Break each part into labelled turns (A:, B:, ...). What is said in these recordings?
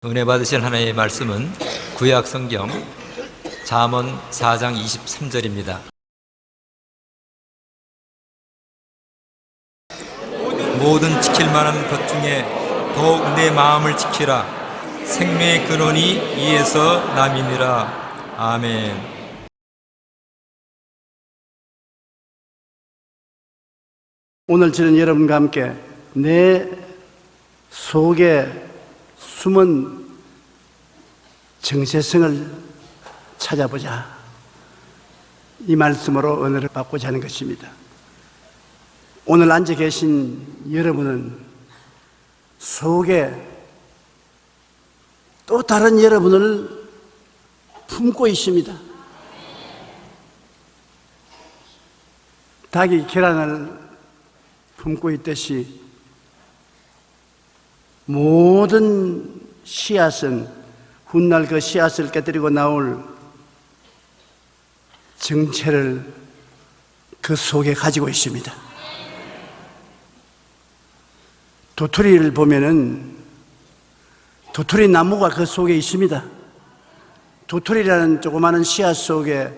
A: 은혜 받으실 하나님의 말씀은 구약 성경 잠언 4장 23절입니다. 모든 지킬 만한 것 중에 더욱 내 마음을 지키라. 생명의 근원이 이에서 남이니라. 아멘.
B: 오늘 저는 여러분과 함께 내 속에 숨은 정체성을 찾아보자, 이 말씀으로 은혜를 받고자 하는 것입니다. 오늘 앉아 계신 여러분은 속에 또 다른 여러분을 품고 있습니다. 닭이 계란을 품고 있듯이 모든 씨앗은 훗날 그 씨앗을 깨뜨리고 나올 정체를 그 속에 가지고 있습니다. 도토리를 보면은 도토리 나무가 그 속에 있습니다. 도토리라는 조그마한 씨앗 속에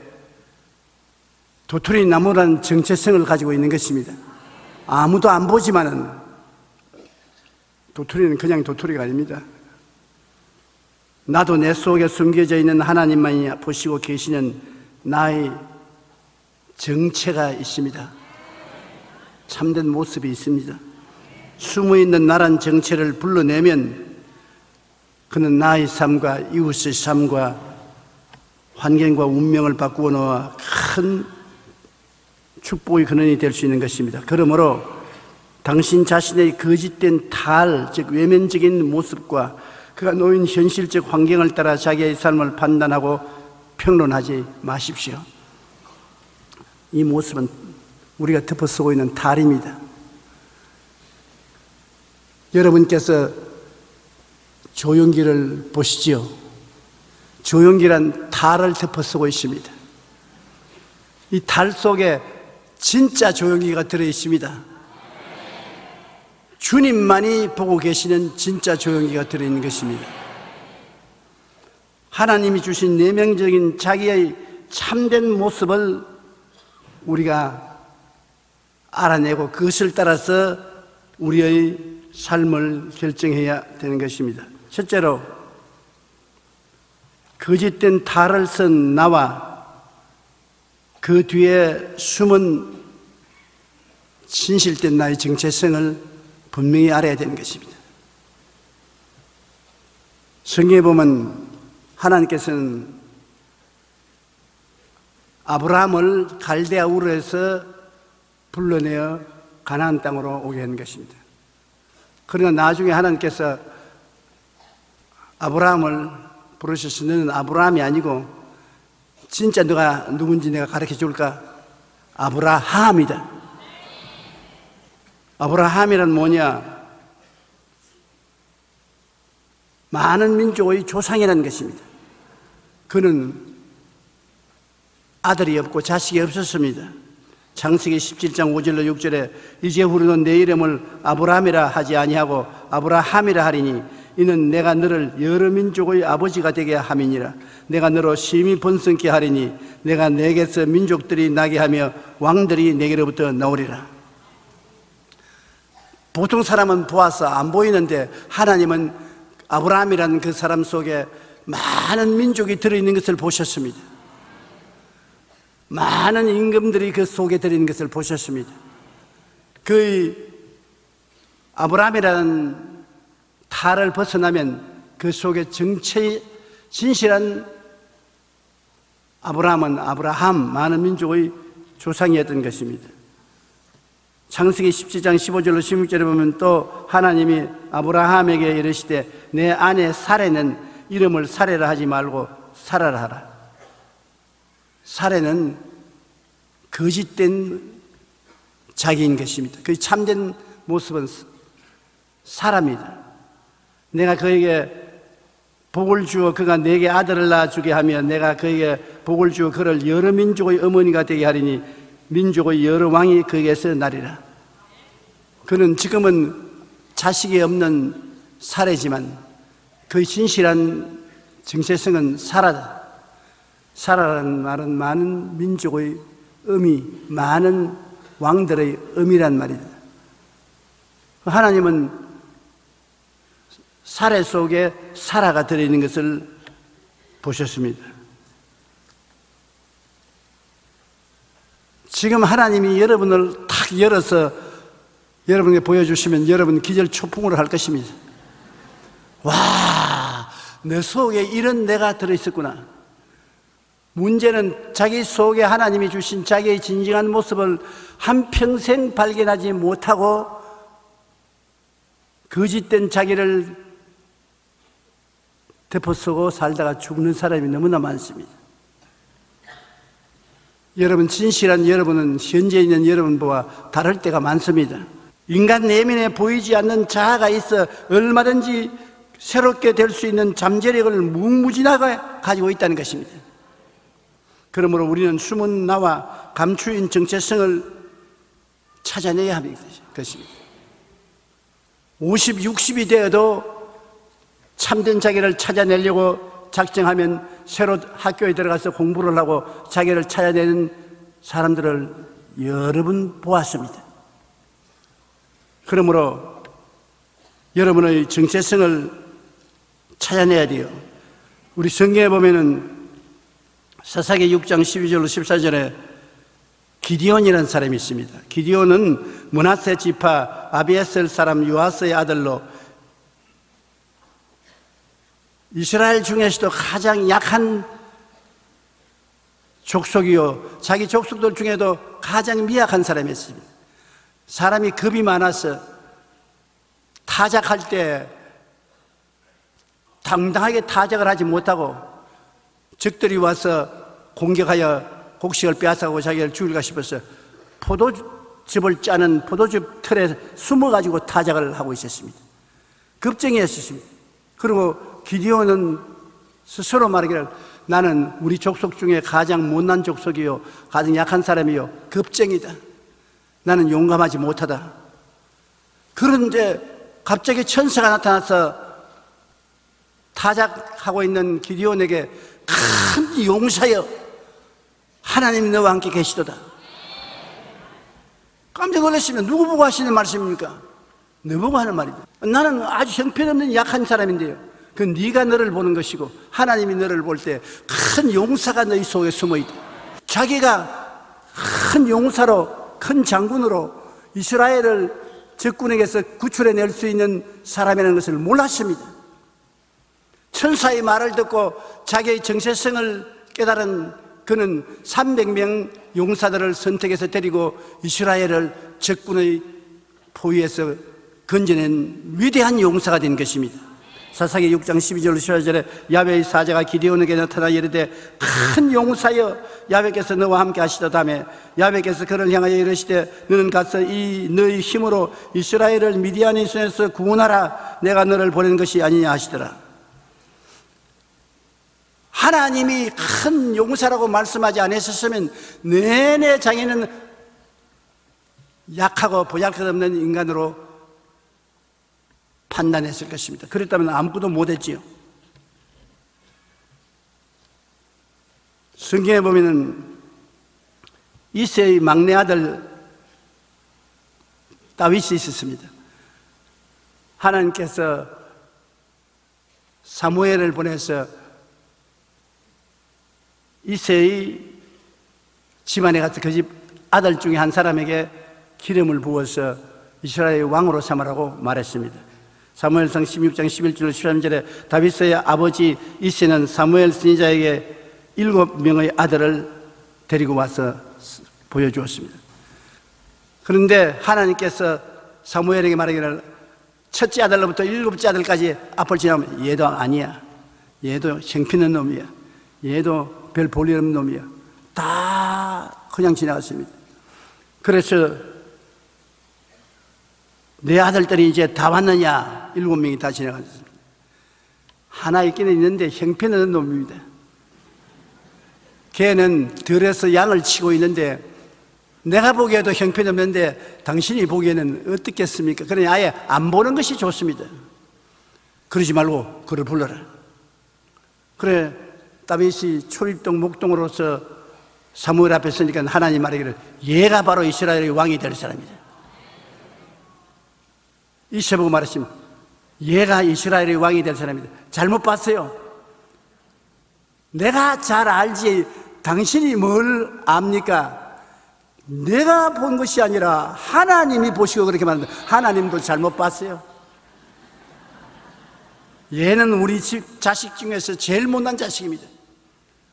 B: 도토리 나무라는 정체성을 가지고 있는 것입니다. 아무도 안 보지만은 도토리는 그냥 도토리가 아닙니다. 나도 내 속에 숨겨져 있는 하나님만이 보시고 계시는 나의 정체가 있습니다. 참된 모습이 있습니다. 숨어있는 나란 정체를 불러내면 그는 나의 삶과 이웃의 삶과 환경과 운명을 바꾸어 놓아 큰 축복의 근원이 될 수 있는 것입니다. 그러므로 당신 자신의 거짓된 탈, 즉 외면적인 모습과 그가 놓인 현실적 환경을 따라 자기의 삶을 판단하고 평론하지 마십시오. 이 모습은 우리가 덮어쓰고 있는 탈입니다. 여러분께서 조용기를 보시지요. 조용기란 탈을 덮어쓰고 있습니다. 이 탈 속에 진짜 조용기가 들어있습니다. 주님만이 보고 계시는 진짜 조용기가 들어있는 것입니다. 하나님이 주신 내면적인 자기의 참된 모습을 우리가 알아내고 그것을 따라서 우리의 삶을 결정해야 되는 것입니다. 첫째로, 거짓된 탈을 쓴 나와 그 뒤에 숨은 진실된 나의 정체성을 분명히 알아야 되는 것입니다. 성경에 보면 하나님께서는 아브라함을 갈대아 우르에서 불러내어 가나안 땅으로 오게 한 것입니다. 그러나 나중에 하나님께서 아브라함을 부르셔서 너는 아브라함이 아니고 진짜 너가 누군지 내가 가르쳐 줄까? 아브라함이다. 아브라함이란 뭐냐? 많은 민족의 조상이라는 것입니다. 그는 아들이 없고 자식이 없었습니다. 창세기 17장 5절로 6절에 이제후로는 내 이름을 아브라함이라 하지 아니하고 아브라함이라 하리니 이는 내가 너를 여러 민족의 아버지가 되게 함이니라. 내가 너로 심히 번성케 하리니 내가 내게서 민족들이 나게 하며 왕들이 내게로부터 나오리라. 보통 사람은 보아서 안 보이는데 하나님은 아브라함이라는 그 사람 속에 많은 민족이 들어있는 것을 보셨습니다. 많은 임금들이 그 속에 들어있는 것을 보셨습니다. 그 아브라함이라는 탈을 벗어나면 그 속에 정체의 진실한 아브라함은 아브라함, 많은 민족의 조상이었던 것입니다. 창세기 17장 15절로 16절에 보면 또 하나님이 아브라함에게 이르시되 내 아내 사레는 이름을 사레라 하지 말고 사라라 하라. 사레는 거짓된 자기인 것입니다. 그 참된 모습은 사람이다. 내가 그에게 복을 주어 그가 내게 아들을 낳아주게 하며 내가 그에게 복을 주어 그를 여러 민족의 어머니가 되게 하리니 민족의 여러 왕이 그에게서 나리라. 그는 지금은 자식이 없는 사례지만 그의 진실한 정체성은 사라다. 사라라는 말은 많은 민족의 의미, 많은 왕들의 의미란 말이다. 하나님은 사례 속에 사라가 들어있는 것을 보셨습니다. 지금 하나님이 여러분을 탁 열어서 여러분에게 보여주시면 여러분 기절초풍으로 할 것입니다. 와, 내 속에 이런 내가 들어있었구나. 문제는 자기 속에 하나님이 주신 자기의 진정한 모습을 한평생 발견하지 못하고 거짓된 자기를 덮어쓰고 살다가 죽는 사람이 너무나 많습니다. 여러분, 진실한 여러분은 현재 있는 여러분과 다를 때가 많습니다. 인간 내면에 보이지 않는 자아가 있어 얼마든지 새롭게 될 수 있는 잠재력을 무궁무진하게 가지고 있다는 것입니다. 그러므로 우리는 숨은 나와 감추인 정체성을 찾아내야 하는 것입니다. 50, 60이 되어도 참된 자기를 찾아내려고 작정하면 새로 학교에 들어가서 공부를 하고 자기를 찾아내는 사람들을 여러 번 보았습니다. 그러므로 여러분의 정체성을 찾아내야 돼요. 우리 성경에 보면은 사사기 6장 12절로 14절에 기디온이라는 사람이 있습니다. 기디온은 므낫세 지파 아비에셀 사람 요아스의 아들로 이스라엘 중에서도 가장 약한 족속이요, 자기 족속들 중에도 가장 미약한 사람이었습니다. 사람이 겁이 많아서 타작할 때 당당하게 타작을 하지 못하고 적들이 와서 공격하여 곡식을 빼앗아가고 자기를 죽일까 싶어서 포도즙을 짜는 포도즙 틀에 숨어가지고 타작을 하고 있었습니다. 겁쟁이였습니다. 그리고 기디온은 스스로 말하기를 나는 우리 족속 중에 가장 못난 족속이요, 가장 약한 사람이요, 겁쟁이다. 나는 용감하지 못하다. 그런데 갑자기 천사가 나타나서 타작하고 있는 기디온에게 큰 용사여, 하나님이 너와 함께 계시도다. 깜짝 놀랐으면 누구 보고 하시는 말씀입니까? 너 보고 하는 말이다. 나는 아주 형편없는 약한 사람인데요, 그 네가 너를 보는 것이고 하나님이 너를 볼 때 큰 용사가 너희 속에 숨어있다. 자기가 큰 용사로, 큰 장군으로 이스라엘을 적군에게서 구출해낼 수 있는 사람이라는 것을 몰랐습니다. 천사의 말을 듣고 자기의 정체성을 깨달은 그는 300명 용사들을 선택해서 데리고 이스라엘을 적군의 포위에서 건져낸 위대한 용사가 된 것입니다. 사사기 6장 12절 14절에 야훼의 사자가 기드온에게 나타나 이르되 큰 용사여, 야훼께서 너와 함께 하시다다며 야훼께서 그를 향하여 이르시되 너는 가서 이 너의 힘으로 이스라엘을 미디안의 손에서 구원하라. 내가 너를 보낸 것이 아니냐 하시더라. 하나님이 큰 용사라고 말씀하지 않으셨으면 내내 자기는 약하고 보잘것없는 인간으로 판단했을 것입니다. 그랬다면 아무것도 못했지요. 성경에 보면은 이새의 막내 아들 다윗이 있었습니다. 하나님께서 사무엘을 보내서 이새의 집안에 가서 그 집 아들 중에 한 사람에게 기름을 부어서 이스라엘의 왕으로 삼으라고 말했습니다. 사무엘상 16장 11절 13절에 다윗의 아버지 이새는 사무엘 선지자에게 7명의 아들을 데리고 와서 보여주었습니다. 그런데 하나님께서 사무엘에게 말하기를 첫째 아들로부터 7째 아들까지 앞을 지나면 얘도 아니야, 얘도 형편없는 놈이야, 얘도 별 볼일 없는 놈이야, 다 그냥 지나갔습니다. 그래서 내 아들들이 이제 다 왔느냐? 7명이 다 지나갔습니다. 하나 있기는 있는데 형편없는 놈입니다. 걔는 들에서 양을 치고 있는데 내가 보기에도 형편없는데 당신이 보기에는 어떻겠습니까? 그러니 아예 안 보는 것이 좋습니다. 그러지 말고 그를 불러라. 그래, 다윗이 초입동 목동으로서 사무엘 앞에 서니까 하나님 말하기를 얘가 바로 이스라엘의 왕이 될 사람이다. 이세 보고 말했습니다. 얘가 이스라엘의 왕이 될 사람이다. 잘못 봤어요. 내가 잘 알지 당신이 뭘 압니까? 내가 본 것이 아니라 하나님이 보시고 그렇게 말합니다. 하나님도 잘못 봤어요. 얘는 우리 집 자식 중에서 제일 못난 자식입니다.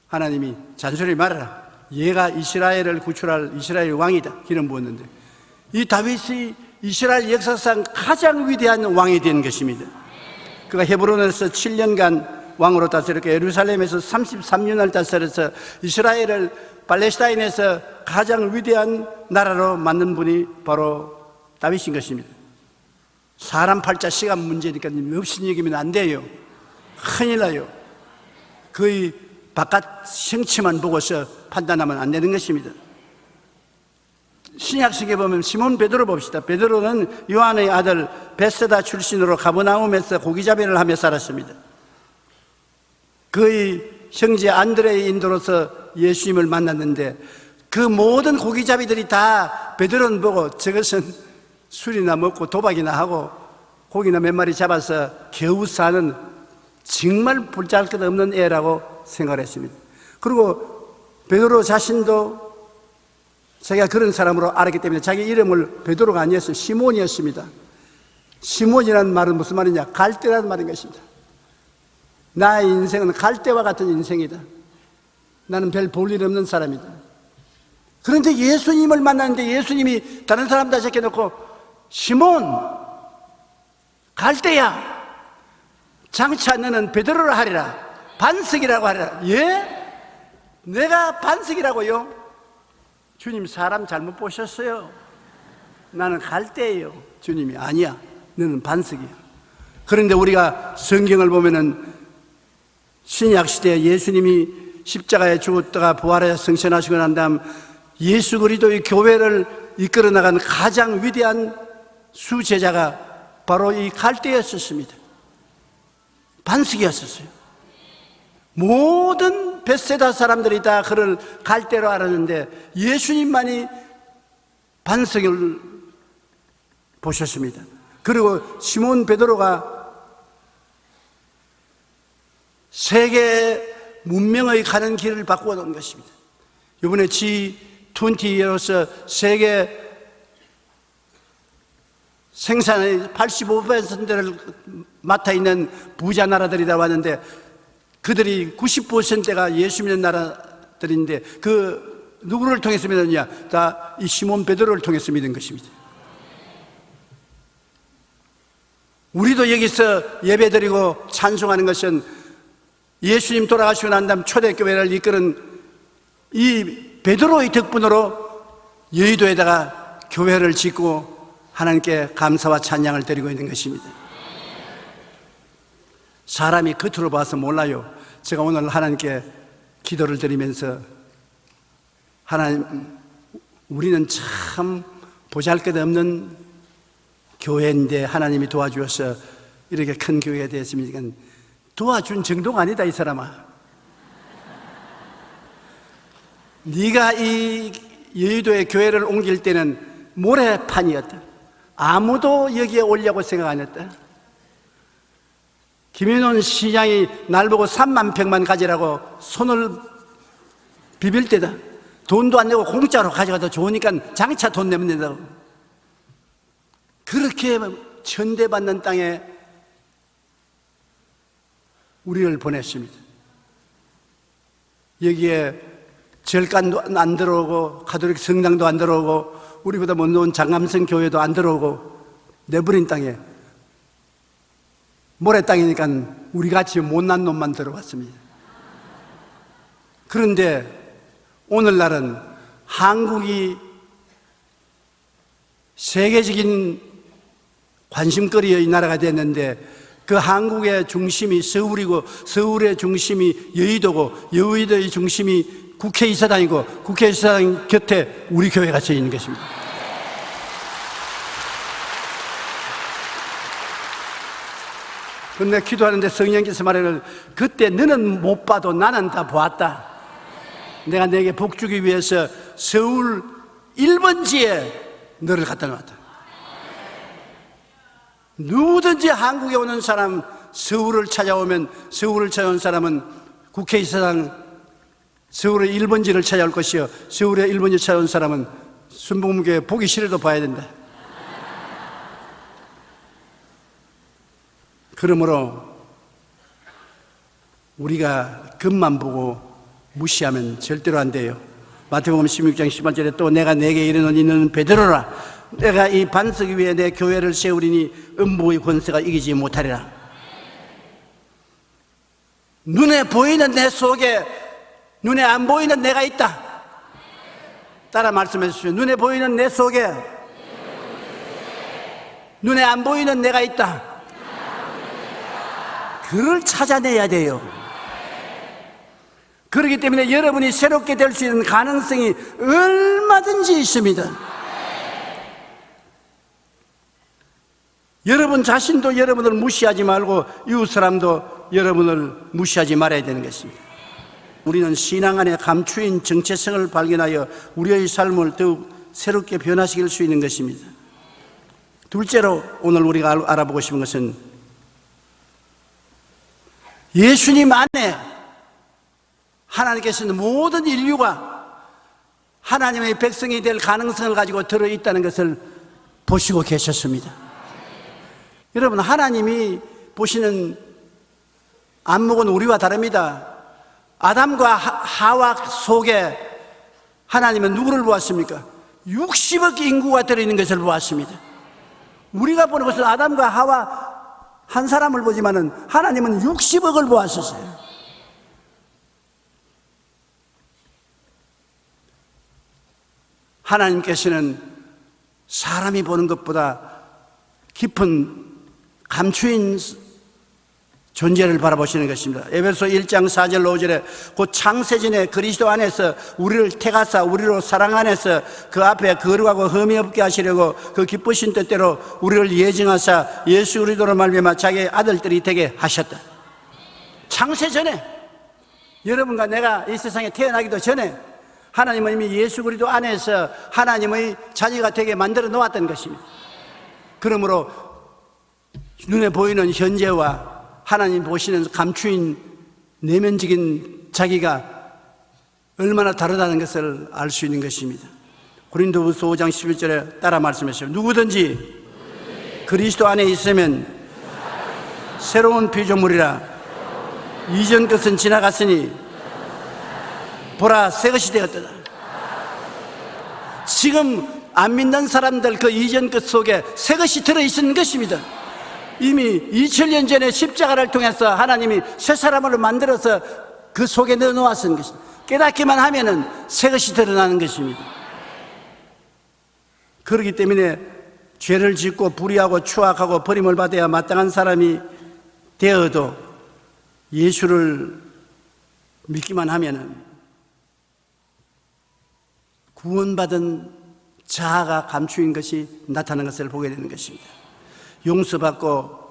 B: 하나님이 잔소리 말아라. 얘가 이스라엘을 구출할 이스라엘 왕이다. 기름 부었는데 이 다윗이 이스라엘 역사상 가장 위대한 왕이 된 것입니다. 그가 헤브론에서 7년간 왕으로 다스렸고 예루살렘에서 33년을 다스려서 이스라엘을 팔레스타인에서 가장 위대한 나라로 만든 분이 바로 다윗인 것입니다. 사람 팔자 시간 문제니까 없이 여기면 안 돼요. 큰일 나요. 거의 바깥 형체만 보고서 판단하면 안 되는 것입니다. 신약성에 보면 시몬 베드로 봅시다. 베드로는 요한의 아들 베세다 출신으로 가버나움에서 고기잡이를 하며 살았습니다. 그의 형제 안드레의 인도로서 예수님을 만났는데 그 모든 고기잡이들이 다 베드로는 보고 저것은 술이나 먹고 도박이나 하고 고기나 몇 마리 잡아서 겨우 사는 정말 볼잘것없는 애라고 생각을 했습니다. 그리고 베드로 자신도 자기가 그런 사람으로 알았기 때문에 자기 이름을 베드로가 아니었어요. 시몬이었습니다. 시몬이라는 말은 무슨 말이냐? 갈대라는 말인 것입니다. 나의 인생은 갈대와 같은 인생이다. 나는 별 볼 일 없는 사람이다. 그런데 예수님을 만났는데 예수님이 다른 사람 다 제껴놓고 시몬, 갈대야, 장차 너는 베드로를 하리라. 반석이라고 하리라. 예? 내가 반석이라고요? 주님 사람 잘못 보셨어요. 나는 갈대예요. 주님이 아니야. 너는 반석이야. 그런데 우리가 성경을 보면은 신약 시대에 예수님이 십자가에 죽었다가 부활해 승천하시고 난 다음 예수 그리스도의 교회를 이끌어 나간 가장 위대한 수제자가 바로 이 갈대였었습니다. 반석이었었어요. 모든 벳세다 사람들이 다 그를 갈대로 알았는데 예수님만이 반석을 보셨습니다. 그리고 시몬 베드로가 세계 문명의 가는 길을 바꾸어 놓은 것입니다. 이번에 G20로서 세계 생산의 85%를 맡아 있는 부자 나라들이 다 왔는데 그들이 90%가 예수 믿는 나라들인데 그 누구를 통해서 믿었냐? 다 이 시몬 베드로를 통해서 믿은 것입니다. 우리도 여기서 예배드리고 찬송하는 것은 예수님 돌아가시고 난 다음 초대교회를 이끄는 이 베드로의 덕분으로 여의도에다가 교회를 짓고 하나님께 감사와 찬양을 드리고 있는 것입니다. 사람이 겉으로 봐서 몰라요. 제가 오늘 하나님께 기도를 드리면서 하나님, 우리는 참 보잘것없는 교회인데 하나님이 도와주셔서 이렇게 큰 교회가 되었습니다. 도와준 정도가 아니다 이 사람아. 네가 이 여의도의 교회를 옮길 때는 모래판이었다. 아무도 여기에 오려고 생각 안 했다. 김윤원 시장이 날 보고 3만 평만 가지라고 손을 비빌 때다. 돈도 안 내고 공짜로 가져가도 좋으니까 장차 돈 내면 된다고. 그렇게 천대받는 땅에 우리를 보냈습니다. 여기에 절간도 안 들어오고 가톨릭 성당도 안 들어오고 우리보다 못 놓은 장감성 교회도 안 들어오고 내버린 땅에 모래 땅이니까 우리같이 못난 놈만 들어왔습니다. 그런데 오늘날은 한국이 세계적인 관심거리의 나라가 됐는데 그 한국의 중심이 서울이고 서울의 중심이 여의도고 여의도의 중심이 국회의사당이고 국회의사당 곁에 우리 교회가 서 있는 것입니다. 근데 기도하는데 성령께서 말하기를 그때 너는 못 봐도 나는 다 보았다. 내가 너에게 복 주기 위해서 서울 1번지에 너를 갖다 놓았다. 누구든지 한국에 오는 사람, 서울을 찾아온 사람은 국회의사당 서울의 1번지를 찾아올 것이요, 서울의 1번지 찾아온 사람은 순복음교회 보기 싫어도 봐야 된다. 그러므로 우리가 겉만 보고 무시하면 절대로 안 돼요. 마태복음 16장 18절에 또 내가 내게 이르노니 너는 베드로라. 내가 이 반석 위에 내 교회를 세우리니 음부의 권세가 이기지 못하리라. 눈에 보이는 내 속에 눈에 안 보이는 내가 있다. 따라 말씀해 주십시오. 눈에 보이는 내 속에 눈에 안 보이는 내가 있다. 그를 찾아내야 돼요. 그렇기 때문에 여러분이 새롭게 될 수 있는 가능성이 얼마든지 있습니다. 여러분 자신도 여러분을 무시하지 말고 이웃 사람도 여러분을 무시하지 말아야 되는 것입니다. 우리는 신앙 안에 감추인 정체성을 발견하여 우리의 삶을 더욱 새롭게 변화시킬 수 있는 것입니다. 둘째로 오늘 우리가 알아보고 싶은 것은 예수님 안에 하나님께서는 모든 인류가 하나님의 백성이 될 가능성을 가지고 들어있다는 것을 보시고 계셨습니다. 여러분, 하나님이 보시는 안목은 우리와 다릅니다. 아담과 하와 속에 하나님은 누구를 보았습니까? 60억 인구가 들어있는 것을 보았습니다. 우리가 보는 것은 아담과 하와 한 사람을 보지만은 하나님은 60억을 보았었어요. 하나님께서는 사람이 보는 것보다 깊은 감추인 존재를 바라보시는 것입니다. 에베소 1장 4절 5절에 곧 창세전에 그리스도 안에서 우리를 택하사 우리로 사랑 안에서 그 앞에 거룩하고 흠이 없게 하시려고 그 기쁘신 뜻대로 우리를 예정하사 예수 그리스도로 말미암아 자기의 아들들이 되게 하셨다. 창세전에, 여러분과 내가 이 세상에 태어나기도 전에 하나님은 이미 예수 그리스도 안에서 하나님의 자녀가 되게 만들어 놓았던 것입니다. 그러므로 눈에 보이는 현재와 하나님 보시는 감추인 내면적인 자기가 얼마나 다르다는 것을 알 수 있는 것입니다. 고린도후서 5장 11절에 따라 말씀하시죠. 누구든지 그리스도 안에 있으면 새로운 피조물이라. 이전 것은 지나갔으니 보라 새 것이 되었다. 지금 안 믿는 사람들 그 이전 것 속에 새 것이 들어있는 것입니다. 이미 2000년 전에 십자가를 통해서 하나님이 새 사람을 만들어서 그 속에 넣어놓았는 것입니다. 깨닫기만 하면은 새 것이 드러나는 것입니다. 그렇기 때문에 죄를 짓고 불의하고 추악하고 버림을 받아야 마땅한 사람이 되어도 예수를 믿기만 하면은 구원받은 자아가 감추인 것이 나타나는 것을 보게 되는 것입니다. 용서받고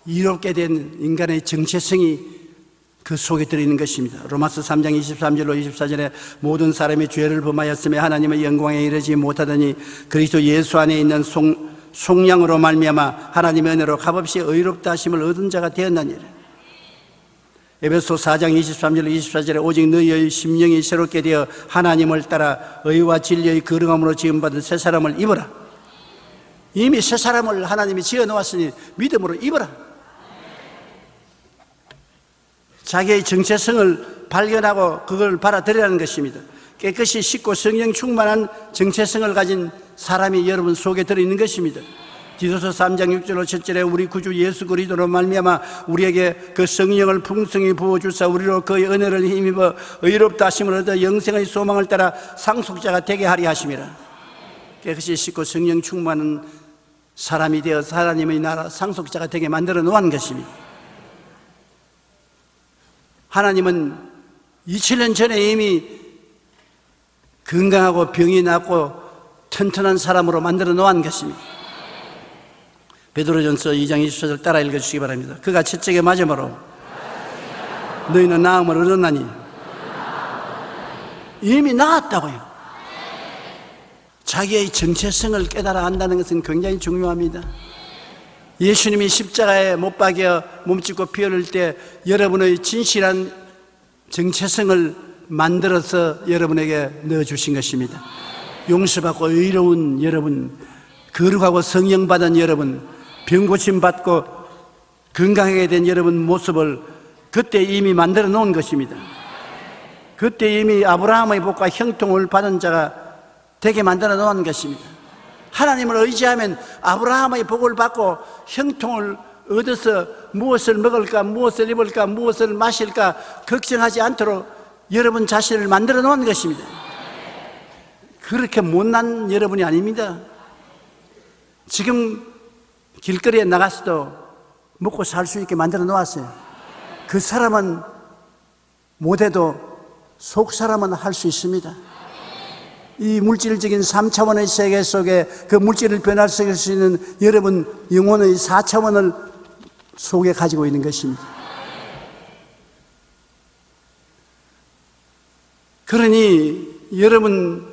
B: 이롭게 된 인간의 정체성이 그 속에 들어있는 것입니다. 로마서 3장 23절로 24절에 모든 사람이 죄를 범하였으며 하나님의 영광에 이르지 못하더니 그리스도 예수 안에 있는 속량으로 말미암아 하나님의 은혜로 값없이 의롭다 하심을 얻은 자가 되었나니라. 에베소 4장 23절로 24절에 오직 너희의 심령이 새롭게 되어 하나님을 따라 의와 진리의 거룩함으로 지음받은 새 사람을 입어라. 이미 새 사람을 하나님이 지어놓았으니 믿음으로 입어라. 자기의 정체성을 발견하고 그걸 받아들이라는 것입니다. 깨끗이 씻고 성령 충만한 정체성을 가진 사람이 여러분 속에 들어있는 것입니다. 디도서 3장 6절 7절에 우리 구주 예수 그리스도로 말미암아 우리에게 그 성령을 풍성히 부어주사 우리로 그의 은혜를 힘입어 의롭다 하심을 얻어 영생의 소망을 따라 상속자가 되게 하리 하심이라. 깨끗이 씻고 성령 충만한 사람이 되어서 하나님의 나라 상속자가 되게 만들어 놓은 것입니다. 하나님은 2000년 전에 이미 건강하고 병이 낫고 튼튼한 사람으로 만들어 놓은 것입니다. 베드로전서 2장 24절 따라 읽어주시기 바랍니다. 그가 첫째게 맞음으로 너희는 나음을 얻었나니 이미 나았다고요. 자기의 정체성을 깨달아 안다는 것은 굉장히 중요합니다. 예수님이 십자가에 못 박여 몸짓고 피 흘릴 때 여러분의 진실한 정체성을 만들어서 여러분에게 넣어주신 것입니다. 용서받고 의로운 여러분, 거룩하고 성령받은 여러분, 병고침 받고 건강하게 된 여러분 모습을 그때 이미 만들어 놓은 것입니다. 그때 이미 아브라함의 복과 형통을 받은 자가 되게 만들어 놓은 것입니다. 하나님을 의지하면 아브라함의 복을 받고 형통을 얻어서 무엇을 먹을까, 무엇을 입을까, 무엇을 마실까 걱정하지 않도록 여러분 자신을 만들어 놓은 것입니다. 그렇게 못난 여러분이 아닙니다. 지금 길거리에 나가서도 먹고 살 수 있게 만들어 놓았어요. 그 사람은 못해도 속 사람은 할 수 있습니다. 이 물질적인 3차원의 세계 속에 그 물질을 변화시킬 수 있는 여러분 영혼의 4차원을 속에 가지고 있는 것입니다. 그러니 여러분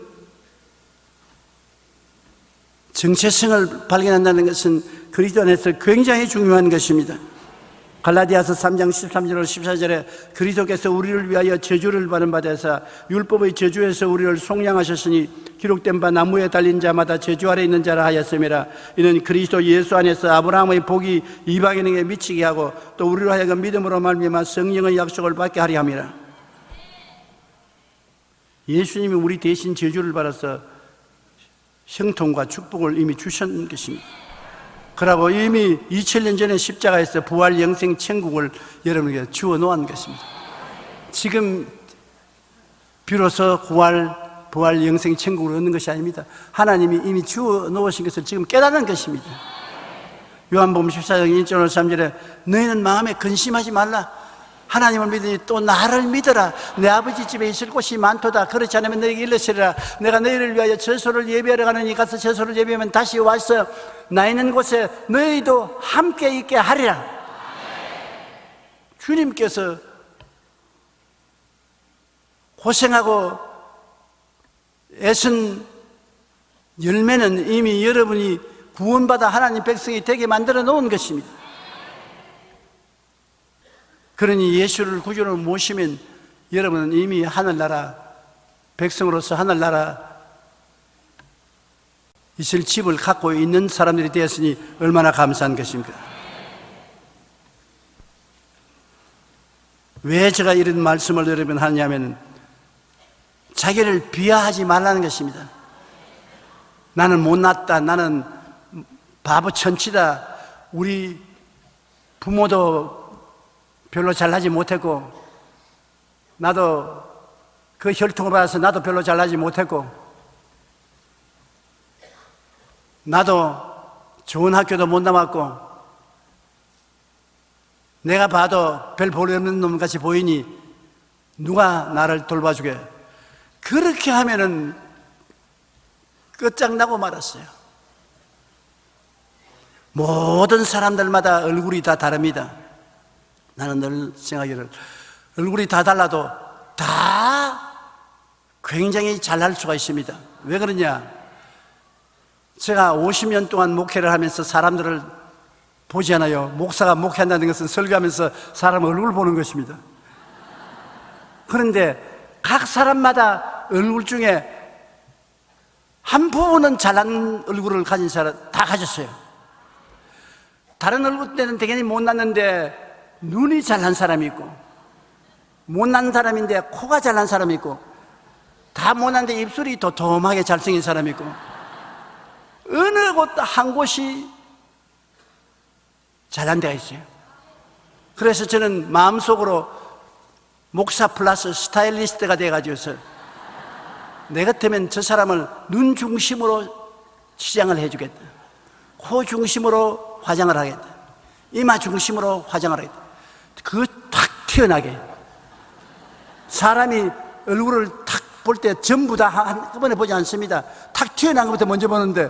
B: 정체성을 발견한다는 것은 그리스도 안에서 굉장히 중요한 것입니다. 갈라디아서 3장 13절 14절에 그리스도께서 우리를 위하여 저주를 받은 바 되사 율법의 저주에서 우리를 속량하셨으니 기록된 바 나무에 달린 자마다 저주 아래 있는 자라 하였음이라. 이는 그리스도 예수 안에서 아브라함의 복이 이방인에게 미치게 하고 또 우리로 하여금 믿음으로 말미암아 성령의 약속을 받게 하려 함이라. 예수님이 우리 대신 저주를 받아서 형통과 축복을 이미 주신 것입니다. 그러고 이미 2000년 전에 십자가에서 부활 영생 천국을 여러분에게 주어 놓은 것입니다. 지금 비로소 부활 영생 천국을 얻는 것이 아닙니다. 하나님이 이미 주어 놓으신 것을 지금 깨닫는 것입니다. 요한복음 14장 1절 3절에 너희는 마음에 근심하지 말라. 하나님을 믿으니 또 나를 믿어라. 내 아버지 집에 있을 곳이 많도다. 그렇지 않으면 너희에게 일러시리라. 내가 너희를 위하여 처소를 예비하러 가느니 가서 처소를 예비하면 다시 와서 나 있는 곳에 너희도 함께 있게 하리라. 주님께서 고생하고 애쓴 열매는 이미 여러분이 구원받아 하나님 백성이 되게 만들어 놓은 것입니다. 그러니 예수를 구주로 모시면 여러분은 이미 하늘나라 백성으로서 하늘나라 있을 집을 갖고 있는 사람들이 되었으니 얼마나 감사한 것입니까? 왜 제가 이런 말씀을 여러분 하냐면 자기를 비하하지 말라는 것입니다. 나는 못났다, 나는 바보 천치다, 우리 부모도 별로 잘나지 못했고 나도 그 혈통을 받아서 나도 별로 잘나지 못했고 나도 좋은 학교도 못 나왔고 내가 봐도 별 볼없는 놈같이 보이니 누가 나를 돌봐주게. 그렇게 하면은 끝장나고 말았어요. 모든 사람들마다 얼굴이 다 다릅니다. 나는 늘 생각하기를 얼굴이 다 달라도 다 굉장히 잘날 수가 있습니다. 왜 그러냐? 제가 50년 동안 목회를 하면서 사람들을 보지 않아요. 목사가 목회한다는 것은 설교하면서 사람 얼굴을 보는 것입니다. 그런데 각 사람마다 얼굴 중에 한 부분은 잘난 얼굴을 가진 사람 다 가졌어요. 다른 얼굴 때는 당연히 못났는데 눈이 잘난 사람이 있고 못난 사람인데 코가 잘난 사람이 있고 다 못난데 입술이 도톰하게 잘생긴 사람이 있고 어느 곳 한 곳이 잘난 데가 있어요. 그래서 저는 마음속으로 목사 플러스 스타일리스트가 돼가지고서 내 같으면 저 사람을 눈 중심으로 치장을 해주겠다, 코 중심으로 화장을 하겠다, 이마 중심으로 화장을 하겠다. 그거 탁 튀어나게 사람이 얼굴을 탁 볼 때 전부 다 한꺼번에 보지 않습니다. 탁 튀어나온 것부터 먼저 보는데,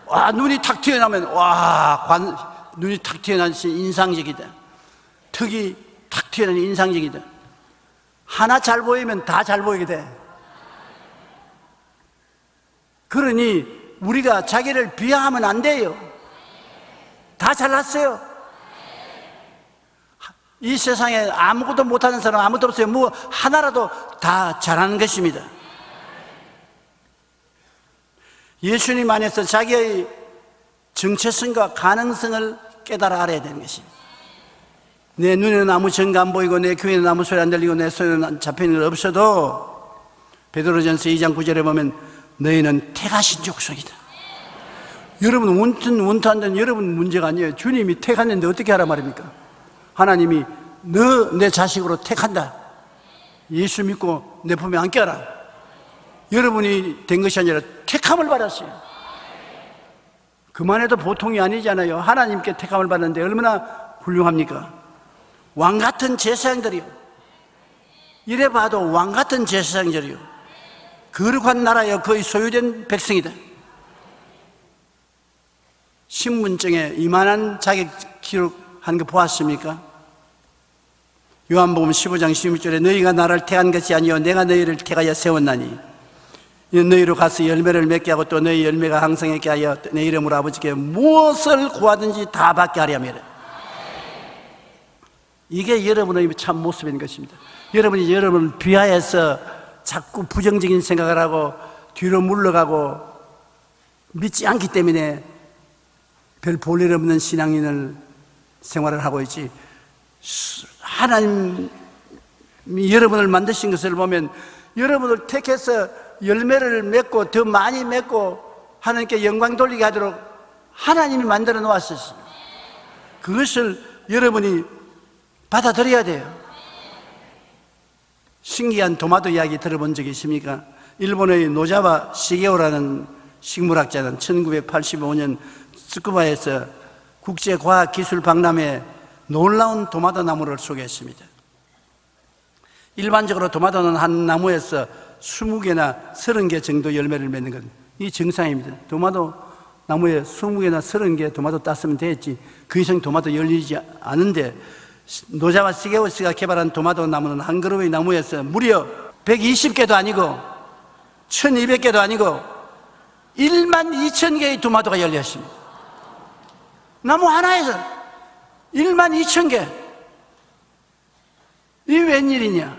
B: 와, 눈이 탁 튀어나오면, 와, 눈이 탁 튀어나온 것이 인상적이다. 턱이 탁 튀어나오니 인상적이다. 하나 잘 보이면 다 잘 보이게 돼. 그러니 우리가 자기를 비하하면 안 돼요. 다 잘났어요. 이 세상에 아무것도 못하는 사람 아무도 없어요. 뭐 하나라도 다 잘하는 것입니다. 예수님 안에서 자기의 정체성과 가능성을 깨달아 알아야 되는 것입니다. 내 눈에는 아무 증거 안 보이고 내 귀에는 아무 소리 안 들리고 내 손에는 잡히는 일 없어도 베드로전서 2장 9절에 보면 너희는 택하신 족속이다. 여러분 원투한다는 여러분 문제가 아니에요. 주님이 택하는데 어떻게 하란 말입니까? 하나님이 너 내 자식으로 택한다. 예수 믿고 내 품에 안겨라. 여러분이 된 것이 아니라 택함을 받았어요. 그만해도 보통이 아니잖아요. 하나님께 택함을 받았는데 얼마나 훌륭합니까? 왕같은 제사장들이요. 이래 봐도 왕같은 제사장들이요. 거룩한 나라여 거의 소유된 백성이다. 신분증에 이만한 자격 기록한 거 보았습니까? 요한복음 15장 16절에 너희가 나를 택한 것이 아니요 내가 너희를 택하여 세웠나니 너희로 가서 열매를 맺게 하고 또 너희 열매가 항상하게 하여 내 이름으로 아버지께 무엇을 구하든지 다 받게 하려 함이라. 이게 여러분의 참 모습인 것입니다. 여러분이 여러분을 비하해서 자꾸 부정적인 생각을 하고 뒤로 물러가고 믿지 않기 때문에 별 볼 일 없는 신앙인을 생활을 하고 있지, 하나님이 여러분을 만드신 것을 보면 여러분을 택해서 열매를 맺고 더 많이 맺고 하나님께 영광 돌리게 하도록 하나님이 만들어 놓았었어요. 그것을 여러분이 받아들여야 돼요. 신기한 토마토 이야기 들어본 적이 있습니까? 일본의 노자와 시게오라는 식물학자는 1985년 스쿠바에서 국제과학기술박람회에 놀라운 토마토 나무를 소개했습니다. 일반적으로 토마토는 한 나무에서 20개나 30개 정도 열매를 맺는 건 이 정상입니다. 토마토 나무에 20개나 30개 토마토 땄으면 됐지 그 이상 토마토 열리지 않은데, 노자와 시게오스가 개발한 토마토 나무는 한 그루의 나무에서 무려 120개도 아니고 1200개도 아니고 12,000개의 토마토가 열렸습니다. 나무 하나에서 12,000개. 이 웬일이냐?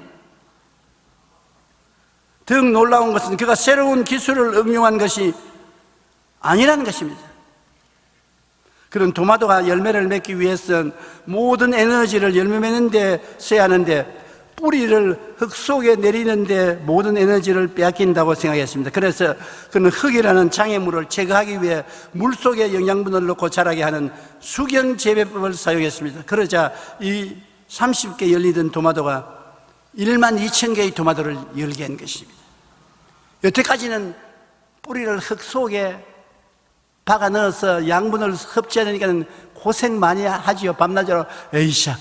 B: 더 놀라운 것은 그가 새로운 기술을 응용한 것이 아니라는 것입니다. 그런 토마토가 열매를 맺기 위해서는 모든 에너지를 열매 맺는 데 써야 하는데 뿌리를 흙 속에 내리는데 모든 에너지를 빼앗긴다고 생각했습니다. 그래서 그는 흙이라는 장애물을 제거하기 위해 물 속에 영양분을 넣고 자라게 하는 수경 재배법을 사용했습니다. 그러자 이 30개 열리던 토마토가 12,000개의 토마토를 열게 한 것입니다. 여태까지는 뿌리를 흙 속에 박아 넣어서 양분을 섭취하니까 고생 많이 하지요. 밤낮으로 으이샤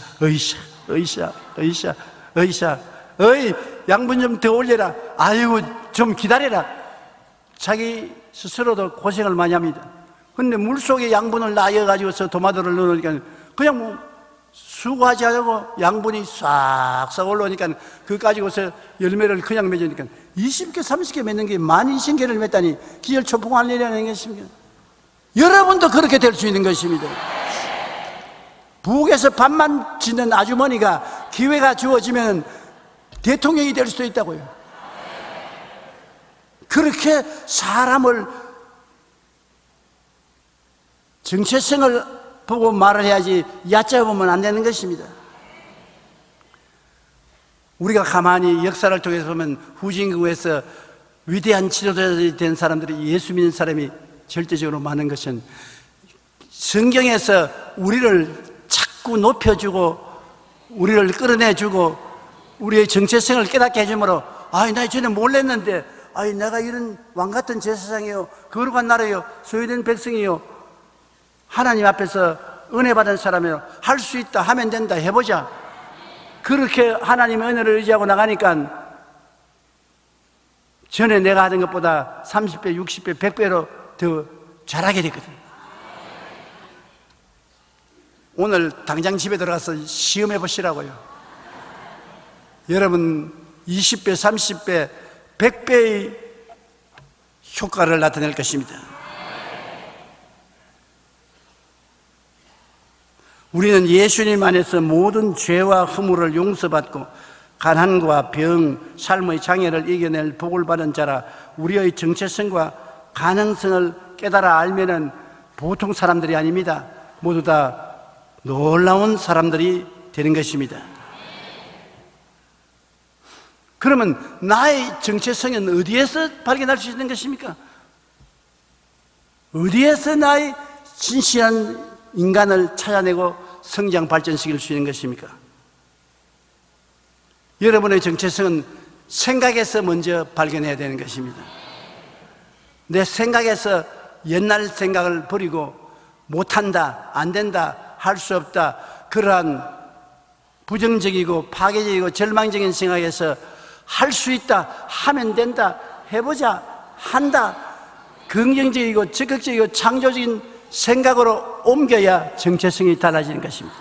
B: 어이 양분 좀 더 올려라, 아이고 좀 기다려라. 자기 스스로도 고생을 많이 합니다. 근데 물속에 양분을 놔여가지고서 토마토를 넣으니까 그냥 뭐 수고하지 않고 양분이 싹싹 올라오니까 그거 가지고서 열매를 그냥 맺으니까 20개 30개 맺는 게 12,000개를 맺다니 기열초풍할 일이라는 것입니다. 여러분도 그렇게 될 수 있는 것입니다. 부엌에서 밥만 짓는 아주머니가 기회가 주어지면 대통령이 될 수도 있다고요. 그렇게 사람을 정체성을 보고 말을 해야지 얕잡으면 안 되는 것입니다. 우리가 가만히 역사를 통해서 보면 후진국에서 위대한 지도자들이 된 사람들이, 예수 믿는 사람이 절대적으로 많은 것은 성경에서 우리를 자꾸 높여주고 우리를 끌어내주고 우리의 정체성을 깨닫게 해주므로, 아이 나 전에 몰랐는데, 아이 내가 이런 왕같은 제사장이요 거룩한 나라요 소유된 백성이요 하나님 앞에서 은혜 받은 사람이요 할 수 있다, 하면 된다, 해보자. 그렇게 하나님의 은혜를 의지하고 나가니까 전에 내가 하던 것보다 30배, 60배, 100배로 더 잘하게 됐거든요. 오늘 당장 집에 들어가서 시험해 보시라고요. 여러분 20배, 30배, 100배의 효과를 나타낼 것입니다. 우리는 예수님 안에서 모든 죄와 허물을 용서받고 가난과 병, 삶의 장애를 이겨낼 복을 받은 자라. 우리의 정체성과 가능성을 깨달아 알면은 보통 사람들이 아닙니다. 모두 다 놀라운 사람들이 되는 것입니다. 그러면 나의 정체성은 어디에서 발견할 수 있는 것입니까? 어디에서 나의 진실한 인간을 찾아내고 성장 발전시킬 수 있는 것입니까? 여러분의 정체성은 생각에서 먼저 발견해야 되는 것입니다. 내 생각에서 옛날 생각을 버리고 못한다, 안 된다, 할 수 없다, 그러한 부정적이고 파괴적이고 절망적인 생각에서 할 수 있다, 하면 된다, 해보자, 한다, 긍정적이고 적극적이고 창조적인 생각으로 옮겨야 정체성이 달라지는 것입니다.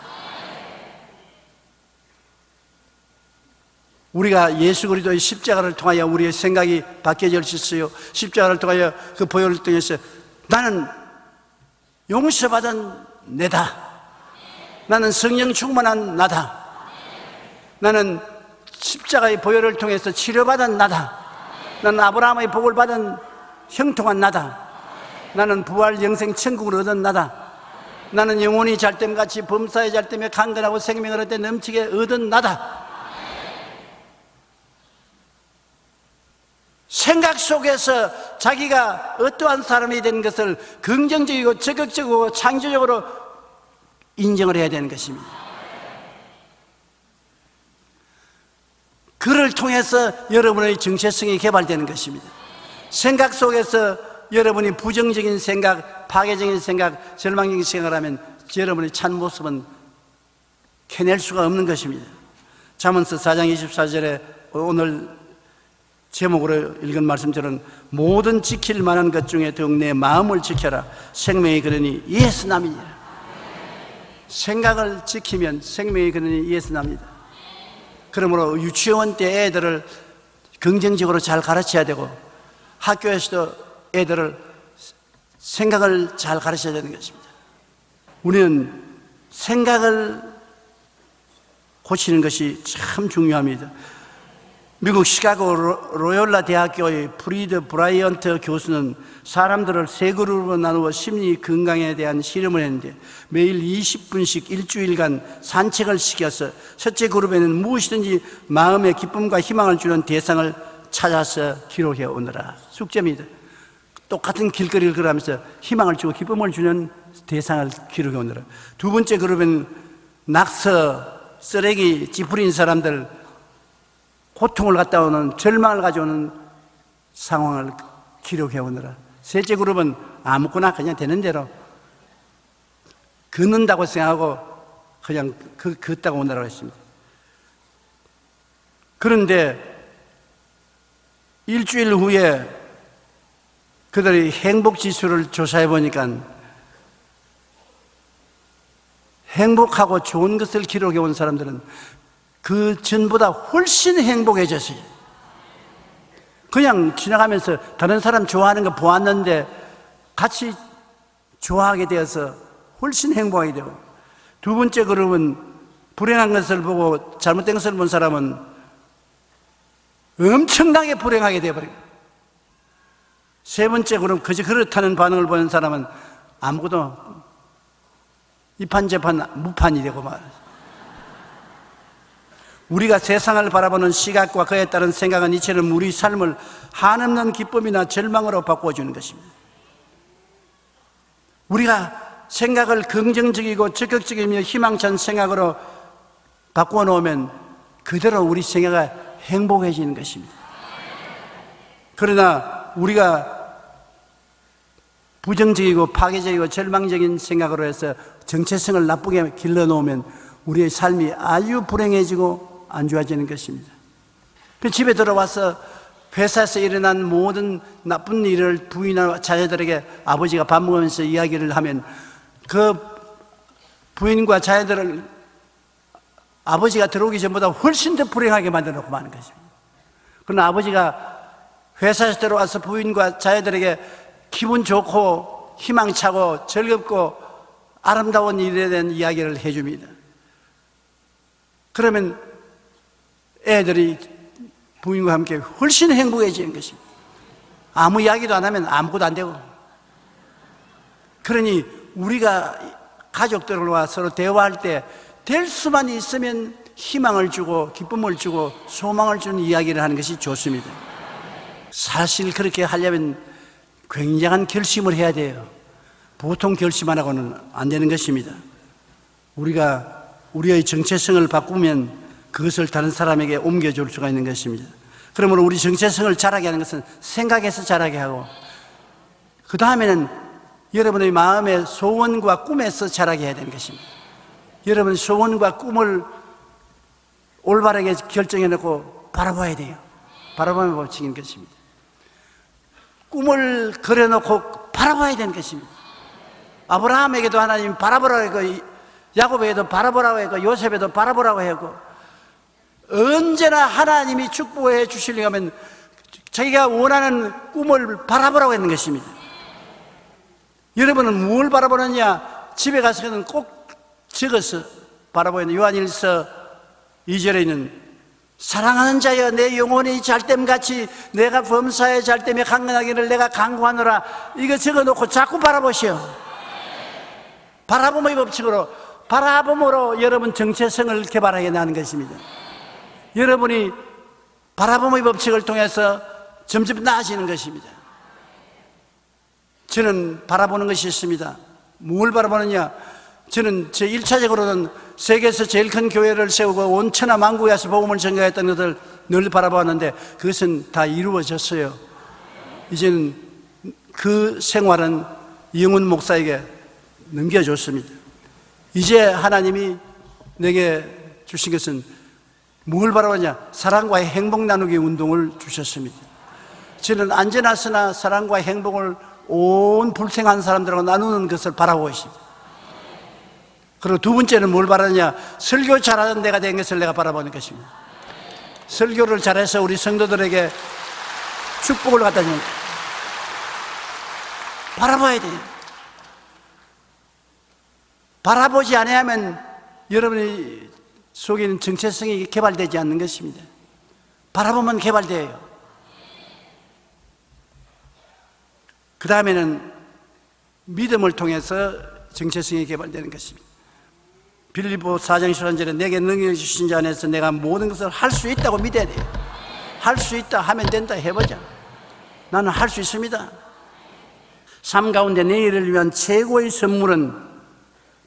B: 우리가 예수 그리스도의 십자가를 통하여 우리의 생각이 바뀌어질 수 있어요. 십자가를 통하여 그 보혈을 통해서 나는 용서받은 내다, 나는 성령 충만한 나다, 나는 십자가의 보혈을 통해서 치료받은 나다, 나는 아브라함의 복을 받은 형통한 나다, 나는 부활 영생 천국을 얻은 나다, 나는 영혼이 잘됨같이 범사에 잘됨에 강건하고 생명을 얻되 넘치게 얻은 나다. 생각 속에서 자기가 어떠한 사람이 되는 것을 긍정적이고 적극적이고 창조적으로 인정을 해야 되는 것입니다. 그를 통해서 여러분의 정체성이 개발되는 것입니다. 생각 속에서 여러분이 부정적인 생각, 파괴적인 생각, 절망적인 생각을 하면 여러분의 참 모습은 캐낼 수가 없는 것입니다. 잠언서 4장 24절에 오늘 제목으로 읽은 말씀처럼 모든 지킬 만한 것 중에 더욱 내 마음을 지켜라. 생명의 근원이 이에서 남이니라. 생각을 지키면 생명의 근원이 이에서 납니다. 그러므로 유치원 때 애들을 긍정적으로 잘 가르쳐야 되고 학교에서도 애들을 생각을 잘 가르쳐야 되는 것입니다. 우리는 생각을 고치는 것이 참 중요합니다. 미국 시카고 로열라 대학교의 프리드 브라이언트 교수는 사람들을 세 그룹으로 나누어 심리 건강에 대한 실험을 했는데 매일 20분씩 일주일간 산책을 시켜서 첫째 그룹에는 무엇이든지 마음에 기쁨과 희망을 주는 대상을 찾아서 기록해 오느라. 숙제입니다. 똑같은 길거리를 걸으면서 희망을 주고 기쁨을 주는 대상을 기록해 오느라. 두 번째 그룹은 낙서, 쓰레기, 찌푸린 사람들, 고통을 갖다 오는, 절망을 가져오는 상황을 기록해 오느라. 셋째 그룹은 아무거나 그냥 되는 대로 걷는다고 생각하고 그냥 걷다가 오느라고 했습니다. 그런데 일주일 후에 그들의 행복 지수를 조사해 보니까 행복하고 좋은 것을 기록해 온 사람들은 그 전보다 훨씬 행복해졌어요. 그냥 지나가면서 다른 사람 좋아하는 거 보았는데 같이 좋아하게 되어서 훨씬 행복하게 되고, 두 번째 그룹은 불행한 것을 보고 잘못된 것을 본 사람은 엄청나게 불행하게 되어버려요. 세 번째 그룹, 그저 그렇다는 반응을 보는 사람은 아무것도 이판저판 무판이 되고 말이죠. 우리가 세상을 바라보는 시각과 그에 따른 생각은 이처럼 우리 삶을 한없는 기쁨이나 절망으로 바꿔주는 것입니다. 우리가 생각을 긍정적이고 적극적이며 희망찬 생각으로 바꾸어 놓으면 그대로 우리 생애가 행복해지는 것입니다. 그러나 우리가 부정적이고 파괴적이고 절망적인 생각으로 해서 정체성을 나쁘게 길러놓으면 우리의 삶이 아주 불행해지고 안 좋아지는 것입니다. 집에 들어와서 회사에서 일어난 모든 나쁜 일을 부인과 자녀들에게 아버지가 밥 먹으면서 이야기를 하면 그 부인과 자녀들을 아버지가 들어오기 전보다 훨씬 더 불행하게 만들어 놓고 마는 것입니다. 그러나 아버지가 회사에서 들어와서 부인과 자녀들에게 기분 좋고 희망차고 즐겁고 아름다운 일에 대한 이야기를 해줍니다. 그러면 애들이 부인과 함께 훨씬 행복해지는 것입니다. 아무 이야기도 안 하면 아무것도 안 되고. 그러니 우리가 가족들과 서로 대화할 때 될 수만 있으면 희망을 주고 기쁨을 주고 소망을 주는 이야기를 하는 것이 좋습니다. 사실 그렇게 하려면 굉장한 결심을 해야 돼요. 보통 결심 안 하고는 안 되는 것입니다. 우리가 우리의 정체성을 바꾸면 그것을 다른 사람에게 옮겨줄 수가 있는 것입니다. 그러므로 우리 정체성을 자라게 하는 것은 생각에서 자라게 하고, 그 다음에는 여러분의 마음의 소원과 꿈에서 자라게 해야 되는 것입니다. 여러분 소원과 꿈을 올바르게 결정해놓고 바라봐야 돼요. 바라보는 법칙인 것입니다. 꿈을 그려놓고 바라봐야 되는 것입니다. 아브라함에게도 하나님 바라보라고 했고, 야곱에게도 바라보라고 했고, 요셉에도 바라보라고 했고, 언제나 하나님이 축복해 주시려고 하면 자기가 원하는 꿈을 바라보라고 했는 것입니다. 여러분은 뭘 바라보느냐? 집에 가서는 꼭 적어서 바라보야 합니다. 요한일서 2절에는 사랑하는 자여 내 영혼이 잘됨같이 내가 범사에 잘됨에 강건하기를 내가 간구하노라, 이거 적어놓고 자꾸 바라보시오. 바라봄의 법칙으로, 바라봄으로 여러분 정체성을 개발하게 하는 것입니다. 여러분이 바라봄의 법칙을 통해서 점점 나아지는 것입니다. 저는 바라보는 것이 있습니다. 뭘 바라보느냐? 저는 제 1차적으로는 세계에서 제일 큰 교회를 세우고 온 천하 만국에 와서 복음을 전가했던 것을 늘 바라보았는데 그것은 다 이루어졌어요. 이제는 그 생활은 이영훈 목사에게 넘겨줬습니다. 이제 하나님이 내게 주신 것은 뭘 바라보냐? 사랑과의 행복 나누기 운동을 주셨습니다. 저는 안전하으나 사랑과 행복을 온 불생한 사람들하고 나누는 것을 바라보고 있습니다. 그리고 두 번째는 뭘 바라느냐? 설교 잘하는 데가 된 것을 내가 바라보는 것입니다. 설교를 잘해서 우리 성도들에게 축복을 갖다 주는, 바라봐야 돼요. 바라보지 않으면 여러분의 속에 있는 정체성이 개발되지 않는 것입니다. 바라보면 개발돼요. 그 다음에는 믿음을 통해서 정체성이 개발되는 것입니다. 빌립보 4장 11절에 내게 능력을 주신 자 안에서 내가 모든 것을 할 수 있다고 믿어야 돼요. 할 수 있다, 하면 된다, 해보자. 나는 할 수 있습니다. 삶 가운데 내일을 위한 최고의 선물은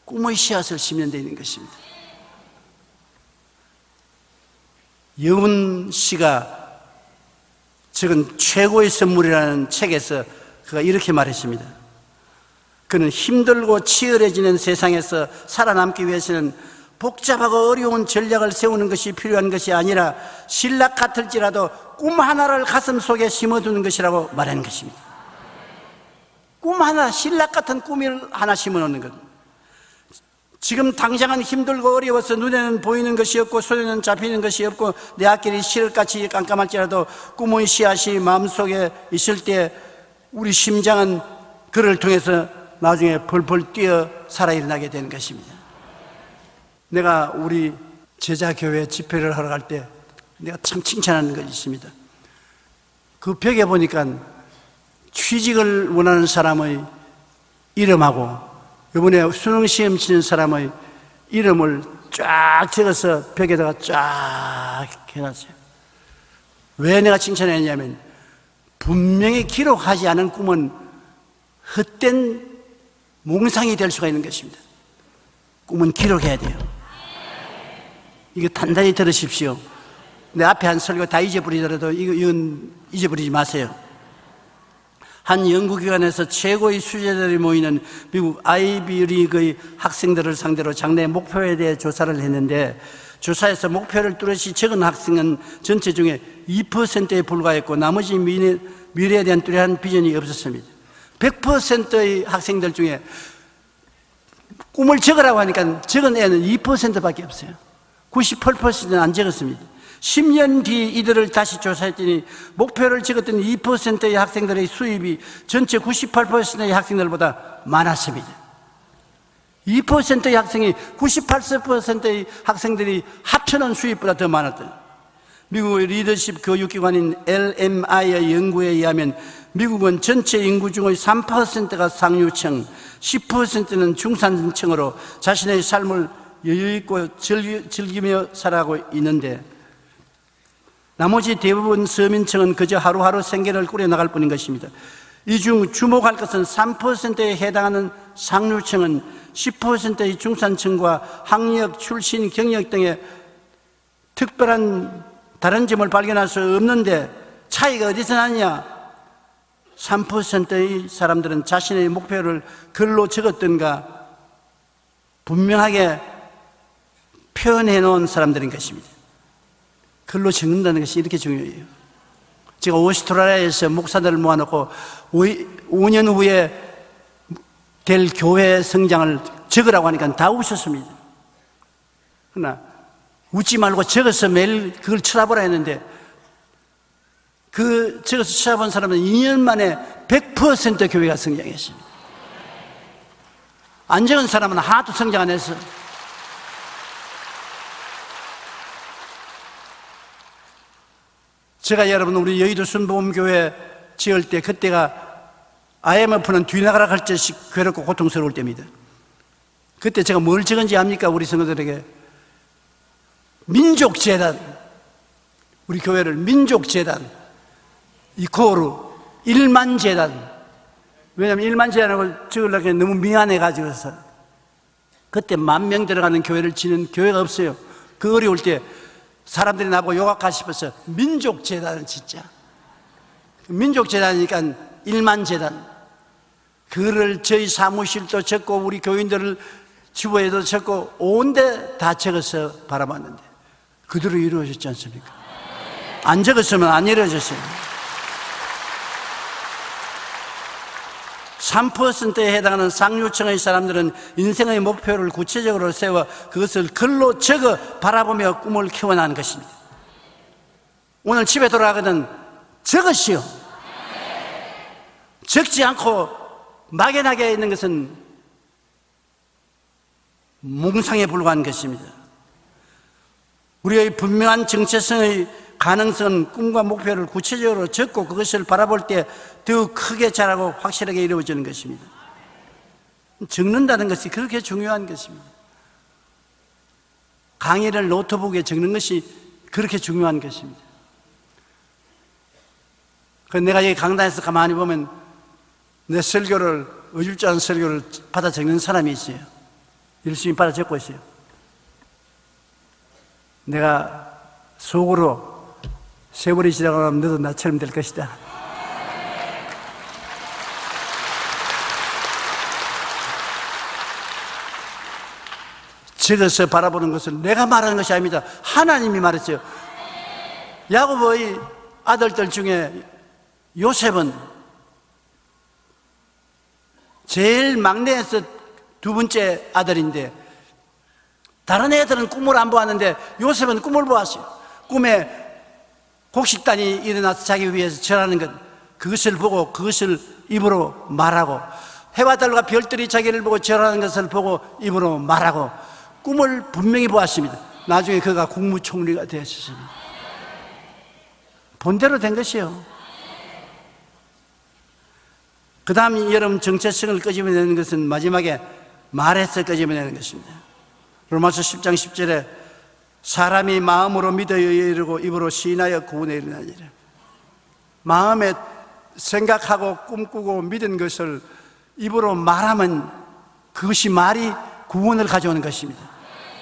B: 꿈의 씨앗을 심는 데 있는 것입니다. 여운 씨가 적은 최고의 선물이라는 책에서 그가 이렇게 말했습니다. 그는 힘들고 치열해지는 세상에서 살아남기 위해서는 복잡하고 어려운 전략을 세우는 것이 필요한 것이 아니라 신락 같을지라도 꿈 하나를 가슴 속에 심어두는 것이라고 말하는 것입니다. 꿈 하나, 신락 같은 꿈을 하나 심어놓는 것. 지금 당장은 힘들고 어려워서 눈에는 보이는 것이 없고 손에는 잡히는 것이 없고 내 앞길이 시럴같이 깜깜할지라도 꿈의 씨앗이 마음속에 있을 때 우리 심장은 그를 통해서 나중에 펄펄 뛰어 살아 일어나게 되는 것입니다. 내가 우리 제자교회 집회를 하러 갈 때 내가 참 칭찬하는 것이 있습니다. 그 벽에 보니까 취직을 원하는 사람의 이름하고 이번에 수능시험 치는 사람의 이름을 쫙 적어서 벽에다가 쫙 해놨어요. 왜 내가 칭찬했냐면 분명히 기록하지 않은 꿈은 헛된 몽상이 될 수가 있는 것입니다. 꿈은 기록해야 돼요. 이거 단단히 들으십시오. 내 앞에 한 설교 다 잊어버리더라도 이건 잊어버리지 마세요. 한 연구기관에서 최고의 수재들이 모이는 미국 아이비리그의 학생들을 상대로 장래 목표에 대해 조사를 했는데 조사에서 목표를 뚜렷이 적은 학생은 전체 중에 2%에 불과했고 나머지 미래에 대한 뚜렷한 비전이 없었습니다. 100%의 학생들 중에 꿈을 적으라고 하니까 적은 애는 2%밖에 없어요. 98%는 안 적었습니다. 10년 뒤 이들을 다시 조사했더니 목표를 적었던 2%의 학생들의 수입이 전체 98%의 학생들보다 많았습니다. 2%의 학생이 98%의 학생들이 합쳐놓은 수입보다 더 많았다. 미국의 리더십 교육기관인 LMI의 연구에 의하면 미국은 전체 인구 중의 3%가 상류층, 10%는 중산층으로 자신의 삶을 여유있고 즐기며 살아가고 있는데 나머지 대부분 서민층은 그저 하루하루 생계를 꾸려나갈 뿐인 것입니다. 이 중 주목할 것은 3%에 해당하는 상류층은 10%의 중산층과 학력, 출신, 경력 등의 특별한 다른 점을 발견할 수 없는데 차이가 어디서 나느냐? 3%의 사람들은 자신의 목표를 글로 적었던가 분명하게 표현해 놓은 사람들인 것입니다. 글로 적는다는 것이 이렇게 중요해요. 제가 오스트라리아에서 목사들을 모아놓고 5년 후에 될 교회 성장을 적으라고 하니까 다 웃었습니다. 그러나 웃지 말고 적어서 매일 그걸 쳐다보라 했는데 그 적어서 쳐다본 사람은 2년 만에 100% 교회가 성장했습니다. 안 적은 사람은 하나도 성장 안 했어요. 제가 여러분 우리 여의도 순복음교회 지을 때 그때가 IMF는 뒤나가라 갈 듯이 괴롭고 고통스러울 때입니다. 그때 제가 뭘 적은지 압니까? 우리 성도들에게 민족재단, 우리 교회를 민족재단 이코르 1만재단. 왜냐하면 1만재단하고 적으려고 너무 미안해가지고서 그때 10,000명 들어가는 교회를 지는 교회가 없어요. 그 어려울 때 사람들이 나보고 욕할까 싶어서 민족재단을 진짜 민족재단이니까 1만재단 그를 저희 사무실도 적고 우리 교인들을 주보에도 적고 온데 다 적어서 바라봤는데 그대로 이루어졌지 않습니까? 안 적었으면 안 이루어졌어요. 3%에 해당하는 상류층의 사람들은 인생의 목표를 구체적으로 세워 그것을 글로 적어 바라보며 꿈을 키워나가는 것입니다. 오늘 집에 돌아가거든 적으시오. 적지 않고 막연하게 있는 것은 몽상에 불과한 것입니다. 우리의 분명한 정체성의 가능성은 꿈과 목표를 구체적으로 적고 그것을 바라볼 때 더 크게 자라고 확실하게 이루어지는 것입니다. 적는다는 것이 그렇게 중요한 것입니다. 강의를 노트북에 적는 것이 그렇게 중요한 것입니다. 내가 여기 강단에서 가만히 보면 내 설교를 어줍지 설교를 받아 적는 사람이 있어요. 열심히 받아 적고 있어요. 내가 속으로 세월이 지나가면 너도 나처럼 될 것이다. 적어서 바라보는 것은 내가 말하는 것이 아닙니다. 하나님이 말했어요. 야곱의 아들들 중에 요셉은 제일 막내에서 두 번째 아들인데 다른 애들은 꿈을 안 보았는데 요셉은 꿈을 보았어요. 꿈에 곡식단이 일어나서 자기 위해서 절하는 것 그것을 보고 그것을 입으로 말하고 해와 달과 별들이 자기를 보고 절하는 것을 보고 입으로 말하고 꿈을 분명히 보았습니다. 나중에 그가 국무총리가 되었습니다. 본대로 된 것이요. 그 다음 여러분 정체성을 끄집어내는 것은 마지막에 말에서 끄집어내는 것입니다. 로마서 10장 10절에 사람이 마음으로 믿어 이르고 입으로 시인하여 구원에 이르나니라. 마음에 생각하고 꿈꾸고 믿은 것을 입으로 말하면 그것이 말이 구원을 가져오는 것입니다.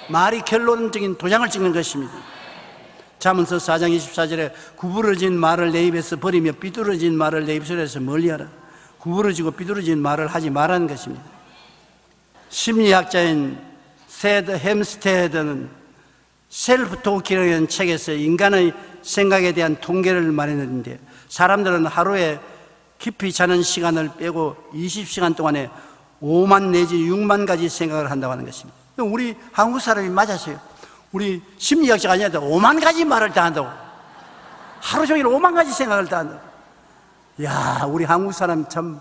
B: 말이 결론적인 도장을 찍는 것입니다. 잠언서 4장 24절에 구부러진 말을 내 입에서 버리며 삐뚤어진 말을 내 입술에서 멀리하라. 구부러지고 삐뚤어진 말을 하지 말라는 것입니다. 심리학자인 세드 햄스테드는 셀프 토키라는 책에서 인간의 생각에 대한 통계를 말했는데, 사람들은 하루에 깊이 자는 시간을 빼고 20시간 동안에 5만 내지 6만 가지 생각을 한다고 하는 것입니다. 우리 한국 사람이 맞았어요. 우리 심리학자가 아니라 5만 가지 말을 다 한다고. 하루 종일 5만 가지 생각을 다 한다고. 야, 우리 한국 사람 참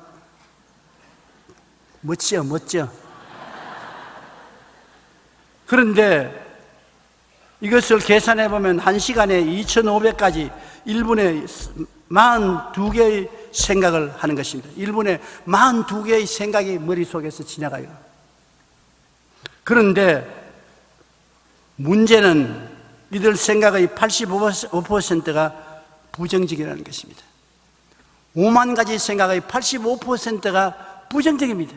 B: 멋져, 멋져. 그런데 이것을 계산해 보면 1시간에 2,500가지, 1분에 42개의 생각을 하는 것입니다. 1분에 42개의 생각이 머릿속에서 지나가요. 그런데 문제는 이들 생각의 85%가 부정적이라는 것입니다. 5만 가지 생각의 85%가 부정적입니다.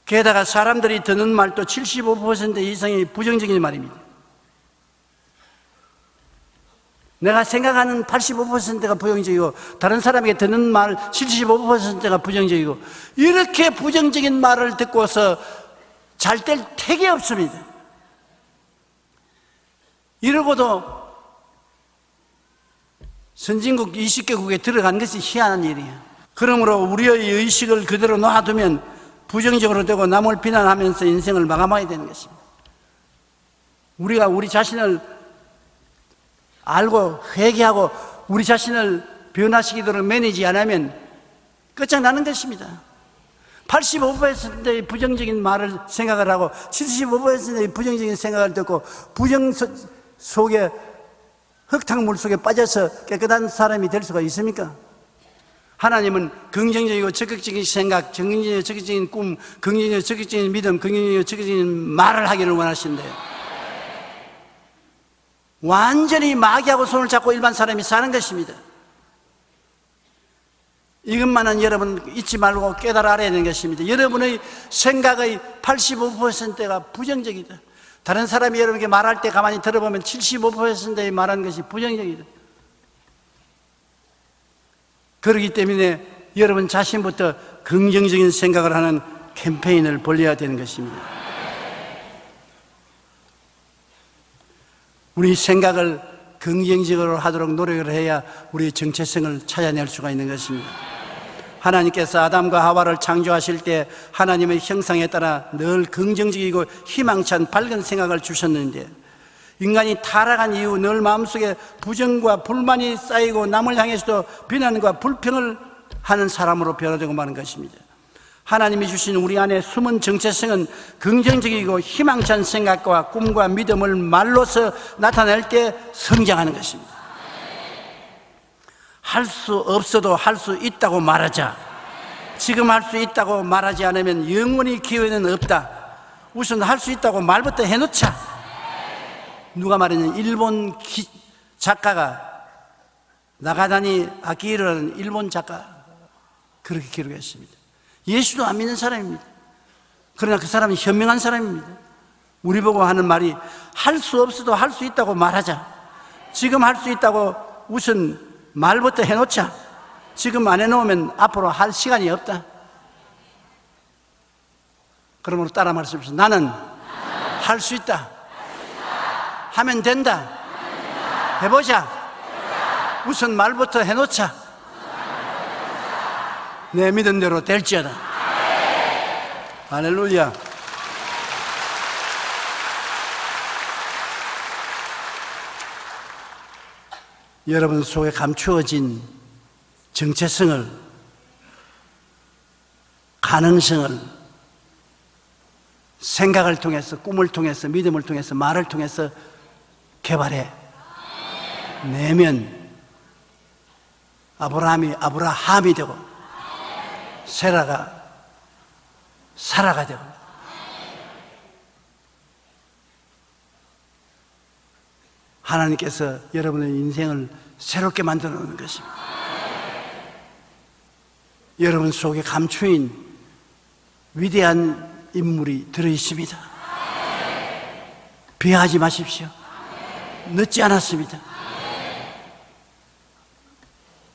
B: 게다가 사람들이 듣는 말도 75% 이상이 부정적인 말입니다. 내가 생각하는 85%가 부정적이고 다른 사람에게 듣는 말 75%가 부정적이고, 이렇게 부정적인 말을 듣고서 잘 될 택이 없습니다. 이러고도 선진국 20개국에 들어간 것이 희한한 일이에요. 그러므로 우리의 의식을 그대로 놔두면 부정적으로 되고 남을 비난하면서 인생을 마감하게 되는 것입니다. 우리가 우리 자신을 알고 회개하고 우리 자신을 변화시키도록 매니지 않으면 끝장나는 것입니다. 85%의 부정적인 말을 생각을 하고 75%의 부정적인 생각을 듣고 부정 속에, 흙탕물 속에 빠져서 깨끗한 사람이 될 수가 있습니까? 하나님은 긍정적이고 적극적인 생각, 긍정적이고 적극적인 꿈, 긍정적이고 적극적인 믿음, 긍정적이고 적극적인 말을 하기를 원하시는데요, 완전히 마귀하고 손을 잡고 일반 사람이 사는 것입니다. 이것만은 여러분 잊지 말고 깨달아 알아야 되는 것입니다. 여러분의 생각의 85%가 부정적이다. 다른 사람이 여러분에게 말할 때 가만히 들어보면 75%의 말하는 것이 부정적이다. 그렇기 때문에 여러분 자신부터 긍정적인 생각을 하는 캠페인을 벌여야 되는 것입니다. 우리 생각을 긍정적으로 하도록 노력을 해야 우리의 정체성을 찾아낼 수가 있는 것입니다. 하나님께서 아담과 하와를 창조하실 때 하나님의 형상에 따라 늘 긍정적이고 희망찬 밝은 생각을 주셨는데, 인간이 타락한 이후 늘 마음속에 부정과 불만이 쌓이고 남을 향해서도 비난과 불평을 하는 사람으로 변화되고 마는 것입니다. 하나님이 주신 우리 안에 숨은 정체성은 긍정적이고 희망찬 생각과 꿈과 믿음을 말로서 나타낼 때 성장하는 것입니다. 할 수 없어도 할 수 있다고 말하자. 지금 할 수 있다고 말하지 않으면 영원히 기회는 없다. 우선 할 수 있다고 말부터 해놓자. 누가 말했냐, 일본 작가가, 나가다니 아키히로라는 일본 작가, 그렇게 기록했습니다. 예수도 안 믿는 사람입니다. 그러나 그 사람은 현명한 사람입니다. 우리 보고 하는 말이, 할 수 없어도 할 수 있다고 말하자. 지금 할 수 있다고 우선 말부터 해놓자. 지금 안 해놓으면 앞으로 할 시간이 없다. 그러므로 따라 말씀하십시오. 나는 할 수 있다. 하면 된다. 해보자. 우선 말부터 해놓자. 내 믿은 대로 될지어다. 할렐루야. 여러분 속에 감추어진 정체성을, 가능성을 생각을 통해서, 꿈을 통해서, 믿음을 통해서, 말을 통해서 개발해 내면 아브라함이 아브라함이 되고 세라가 사라가 되고, 하나님께서 여러분의 인생을 새롭게 만들어 놓는 것입니다. 여러분 속에 감추인 위대한 인물이 들어있습니다. 비하하지 마십시오. 늦지 않았습니다.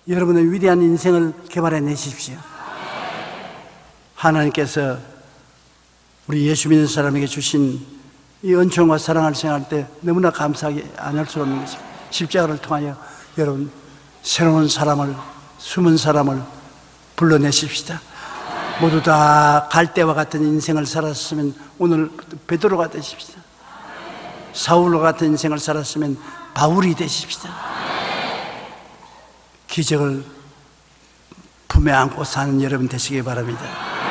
B: 여러분의 위대한 인생을 개발해 내십시오. 하나님께서 우리 예수 믿는 사람에게 주신 이 은총과 사랑을 생각할 때 너무나 감사하게 안 할 수 없는 것입니다. 십자가를 통하여 여러분 새로운 사람을, 숨은 사람을 불러내십시다. 모두 다 갈대와 같은 인생을 살았으면 오늘 베드로가 되십시다. 사울과 같은 인생을 살았으면 바울이 되십시다. 기적을 품에 안고 사는 여러분 되시기 바랍니다.